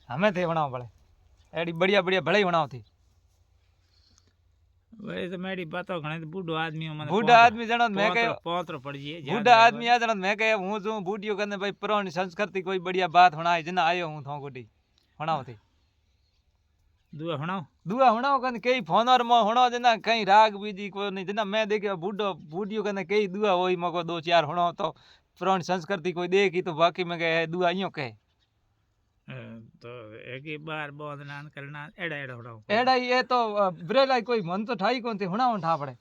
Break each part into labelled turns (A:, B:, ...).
A: हमें थे वणाव पड़े एडी बढ़िया बढ़िया भले वणाव थी
B: वही तो मेरी बातों घणे बूढ़ो आदमी मैंने
A: बूढ़ा आदमी जणो मैं कहे
B: पोतरो पड़ जिए
A: बूढ़ा आदमी आ जणो मैं कहे हूं जो बूढ़ियो कने भाई पुरानी संस्कृति कोई बढ़िया बात होना जिना आयो हूं थो गोडी वणाव थी
B: दुआ हणाओ
A: दुआ वणाव कने कई फोनर में होणो जना कई राग बीजी कोई नहीं जना मैं देखे बूढ़ो बूढ़ियो कने कई दुआ होई मको दो चार होणो तो पुरानी संस्कृति कोई दे की तो बाकी में कहे दुआ इयो कहे
B: तो एक ही बार बहुत नान करना एड़ा एड़ा हणाओ
A: एड़ा ये तो ब्रेला कोई मन तो ठाई कोन थी वणाव ठा पड़े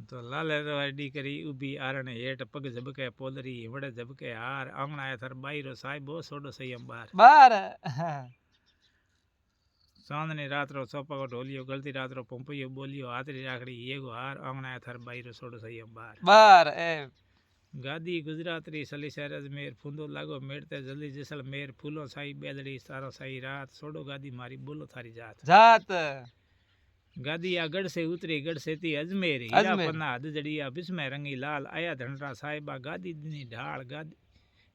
B: तो लाले रेडी करी उभी आरण हेठ पग झबके पोदरी हिवड़े झबके हार आंगणा थर बाईरो साहिबो सोडो सयम बार
A: बार
B: चांदनी रात रो सोपा को ढोलियो गलती रात रो पंपियो बोलियो हाथरी राखड़ी येगो हार आंगणा थर बाईरो सोडो सयम बार
A: बार ए
B: गादी गुजरात री सली शहर अजमेर फूंदो लागो मेड़ते जल्दी जैसल मेर फूलो साई बेदड़ी सारो साई रात सोडो गादी मारी बोलो थारी जात
A: जात
B: गादी आ गढ़ से उतरी गढ़ से थी अजमेर हीरा पन्ना हद जड़िया बिस्मे रंगी लाल आया धनरा साहिबा गादी दिनी ढाल गादी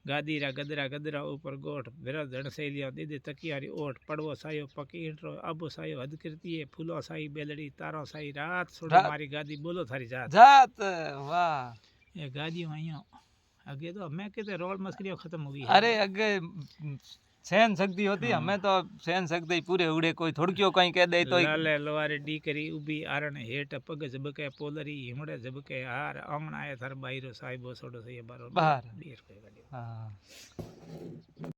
B: गादी रा गदरा ऊपर गोठ बिरा धन से लिया दीदी तकियारी ओठ पड़वो सायो पकी इंट्रो अबो सायो हद करती है फूलो साई बेदड़ी तारो साई रात सोडो मारी गादी बोलो थारी जात
A: जात वाह
B: ये गादियों आइयो आगे तो मैं कहते रोल मस्करियों खत्म हो गई
A: अरे अगे सहन शक्ति होती हमें तो सहन शक्ति पूरे उड़े कोई थोड़कियो कहीं कह दे तो
B: लाले लवारे डी करी उभी आरण हेठ पग झबके पोलरी हिमड़े झबके हार आंगणा थर बाईरो साहिबो सोडो सही बारो
A: बाहर
B: डेर कोई गाड़ी
A: हाँ